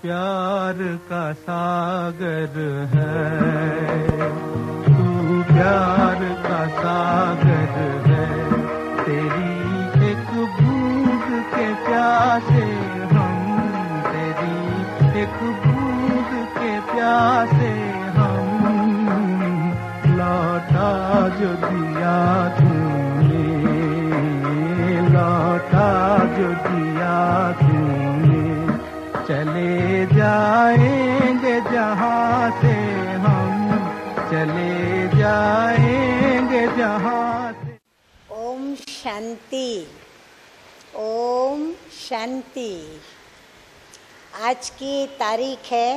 प्यार का सागर है, तू प्यार का सागर है। तेरी एक बूंद के प्यासे हम, तेरी एक बूंद के प्यासे हम, लौटा जो दिया तूने, लौटा जो दिया तूने। चले जाएंगे जहाँ से हम, चले जाएंगे जहाँ से। ओम शांति, ओम शांति। आज की तारीख है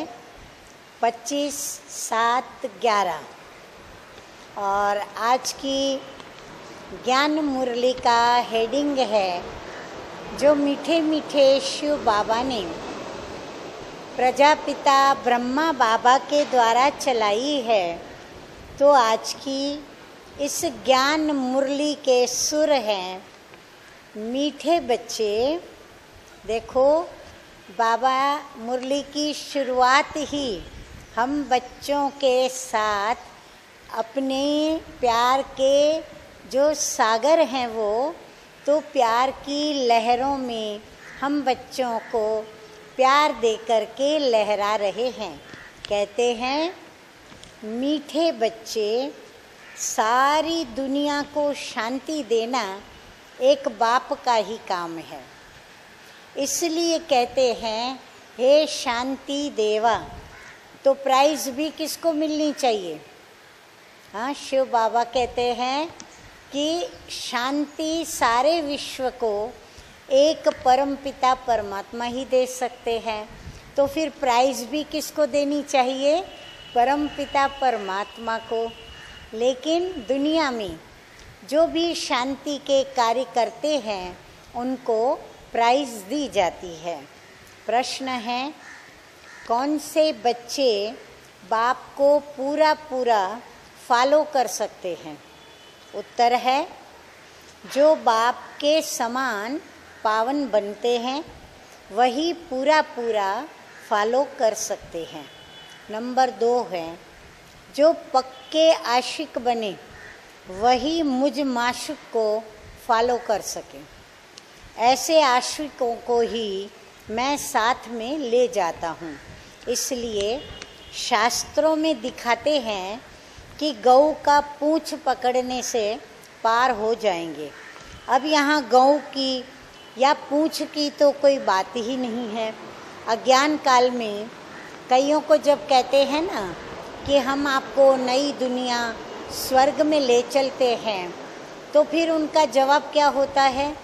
25/7/11 और आज की ज्ञान मुरली का हेडिंग है जो मीठे मीठे शिव बाबा ने प्रजापिता ब्रह्मा बाबा के द्वारा चलाई है। तो आज की इस ज्ञान मुरली के सुर हैं मीठे बच्चे। देखो, बाबा मुरली की शुरुआत ही हम बच्चों के साथ अपने प्यार के जो सागर हैं वो तो प्यार की लहरों में हम बच्चों को प्यार दे कर के लहरा रहे हैं। कहते हैं मीठे बच्चे, सारी दुनिया को शांति देना एक बाप का ही काम है। इसलिए कहते हैं हे शांति देवा। तो प्राइज भी किसको मिलनी चाहिए? हाँ, शिव बाबा कहते हैं कि शांति सारे विश्व को एक परमपिता परमात्मा ही दे सकते हैं। तो फिर प्राइज भी किसको देनी चाहिए? परमपिता परमात्मा को। लेकिन दुनिया में जो भी शांति के कार्य करते हैं उनको प्राइज दी जाती है। प्रश्न है, कौन से बच्चे बाप को पूरा पूरा फॉलो कर सकते हैं? उत्तर है, जो बाप के समान पावन बनते हैं वही पूरा पूरा फॉलो कर सकते हैं। नंबर 2 है, जो पक्के आशिक बने वही मुझ माशूक को फॉलो कर सके। ऐसे आशिकों को ही मैं साथ में ले जाता हूँ। इसलिए शास्त्रों में दिखाते हैं कि गऊ का पूंछ पकड़ने से पार हो जाएंगे। अब यहाँ गऊ की या पूंछ की तो कोई बात ही नहीं है। अज्ञान काल में कईयों को जब कहते हैं ना कि हम आपको नई दुनिया स्वर्ग में ले चलते हैं, तो फिर उनका जवाब क्या होता है?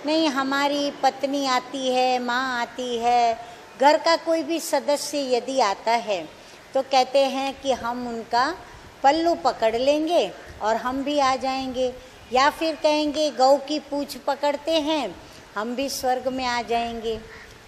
नहीं, हमारी पत्नी आती है, माँ आती है, घर का कोई भी सदस्य यदि आता है तो कहते हैं कि हम उनका पल्लू पकड़ लेंगे और हम भी आ जाएंगे। या फिर कहेंगे गौ की पूंछ पकड़ते हैं, हम भी स्वर्ग में आ जाएंगे।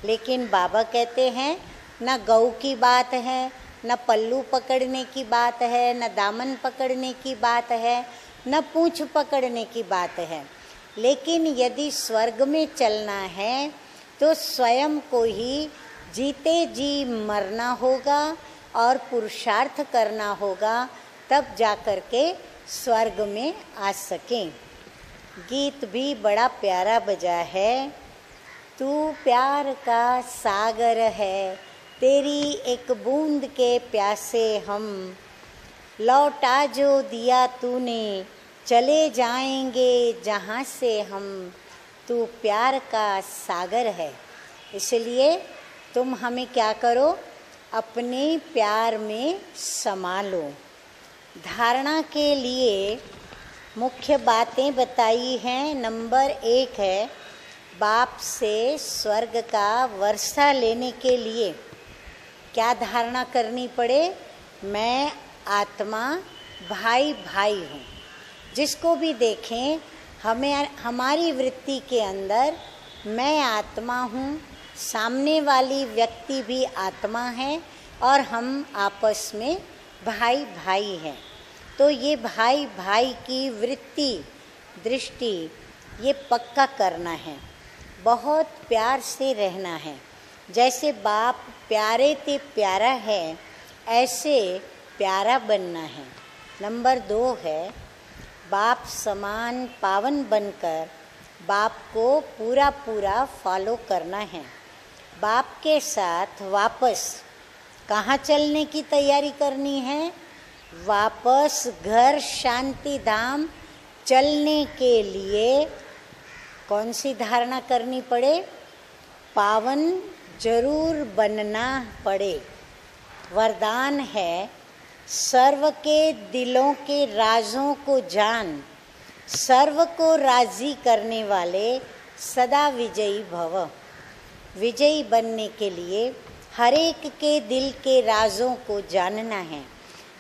लेकिन बाबा कहते हैं न गौ की बात है, न पल्लू पकड़ने की बात है, न दामन पकड़ने की बात है, न पूंछ पकड़ने की बात है। लेकिन यदि स्वर्ग में चलना है तो स्वयं को ही जीते जी मरना होगा और पुरुषार्थ करना होगा, तब जाकर के स्वर्ग में आ सकें। गीत भी बड़ा प्यारा बजा है। तू प्यार का सागर है, तेरी एक बूंद के प्यासे हम, लौटा जो दिया तूने, चले जाएंगे जहाँ से हम। तू प्यार का सागर है। इसलिए तुम हमें क्या करो? अपने प्यार में समा लो। धारणा के लिए मुख्य बातें बताई हैं। नंबर 1 है, बाप से स्वर्ग का वर्षा लेने के लिए क्या धारणा करनी पड़े? मैं आत्मा भाई भाई हूँ। जिसको भी देखें हमारी वृत्ति के अंदर मैं आत्मा हूँ, सामने वाली व्यक्ति भी आत्मा है और हम आपस में भाई भाई हैं। तो ये भाई भाई की वृत्ति दृष्टि ये पक्का करना है। बहुत प्यार से रहना है। जैसे बाप प्यारे ते प्यारा है, ऐसे प्यारा बनना है। नंबर 2 है, बाप समान पावन बनकर बाप को पूरा पूरा फॉलो करना है। बाप के साथ वापस कहाँ चलने की तैयारी करनी है? वापस घर शांति धाम चलने के लिए कौन सी धारणा करनी पड़े? पावन जरूर बनना पड़े। वरदान है, सर्व के दिलों के राजों को जान, सर्व को राजी करने वाले सदा विजयी भव। विजयी बनने के लिए हर एक के दिल के राजों को जानना है।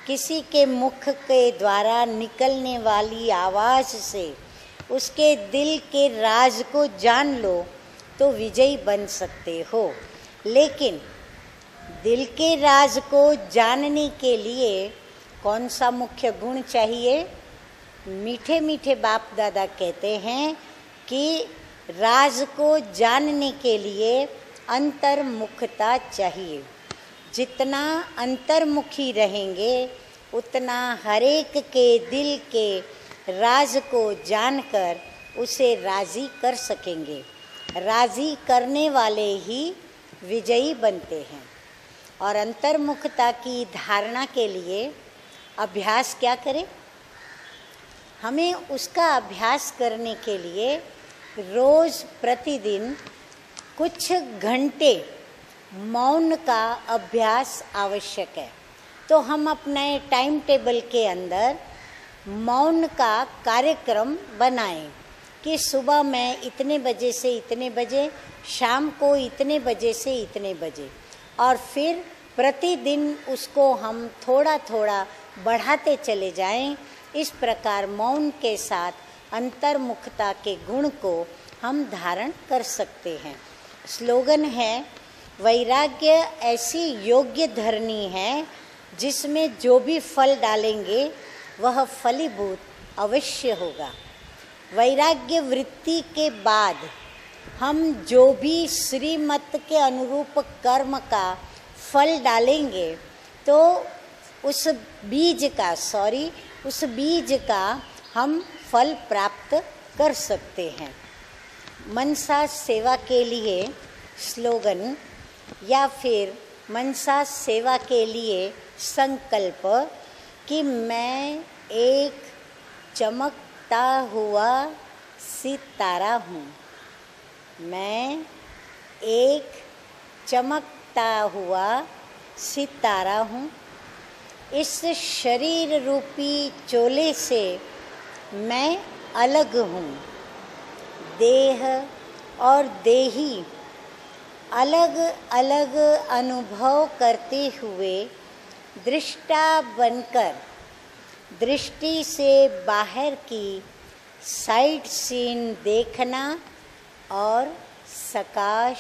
किसी के मुख के द्वारा निकलने वाली आवाज़ से उसके दिल के राज को जान लो तो विजयी बन सकते हो। लेकिन दिल के राज को जानने के लिए कौन सा मुख्य गुण चाहिए? मीठे मीठे बाप दादा कहते हैं कि राज को जानने के लिए अंतर्मुखता चाहिए। जितना अंतर्मुखी रहेंगे उतना हरेक के दिल के राज को जानकर उसे राजी कर सकेंगे। राजी करने वाले ही विजयी बनते हैं। और अंतर्मुखता की धारणा के लिए अभ्यास क्या करें? हमें उसका अभ्यास करने के लिए रोज़ प्रतिदिन कुछ घंटे मौन का अभ्यास आवश्यक है। तो हम अपने टाइम टेबल के अंदर मौन का कार्यक्रम बनाएं कि सुबह मैं इतने बजे से इतने बजे, शाम को इतने बजे से इतने बजे, और फिर प्रतिदिन उसको हम थोड़ा थोड़ा बढ़ाते चले जाएं। इस प्रकार मौन के साथ अंतर्मुखता के गुण को हम धारण कर सकते हैं। स्लोगन है, वैराग्य ऐसी योग्य धरनी है जिसमें जो भी फल डालेंगे वह फलीभूत अवश्य होगा। वैराग्य वृत्ति के बाद हम जो भी श्रीमत के अनुरूप कर्म का फल डालेंगे तो उस बीज का हम फल प्राप्त कर सकते हैं। मनसा सेवा के लिए स्लोगन या फिर मनसा सेवा के लिए संकल्प कि मैं एक चमकता हुआ सितारा हूँ। मैं एक चमकता हुआ सितारा हूँ। इस शरीर रूपी चोले से मैं अलग हूँ। देह और देही अलग अलग अनुभव करते हुए दृष्टा बनकर दृष्टि से बाहर की साइड सीन देखना और सकाश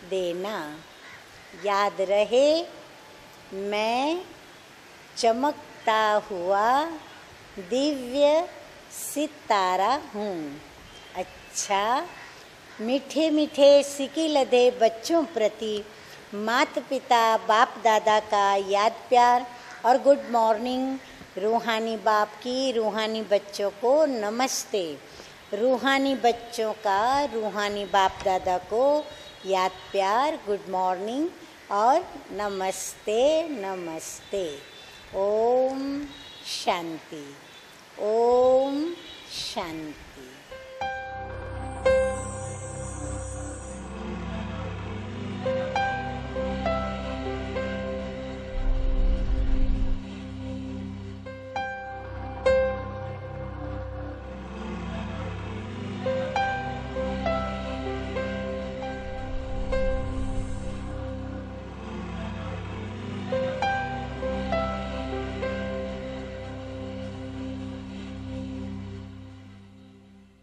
देना। याद रहे, मैं चमकता हुआ दिव्य सितारा हूँ। अच्छा, मीठे मीठे सिकी लदे बच्चों प्रति माता पिता बाप दादा का याद प्यार और गुड मॉर्निंग। रूहानी बाप की रूहानी बच्चों को नमस्ते। रूहानी बच्चों का रूहानी बाप दादा को याद प्यार, गुड मॉर्निंग और नमस्ते नमस्ते। ओम शांति, ओम शांति।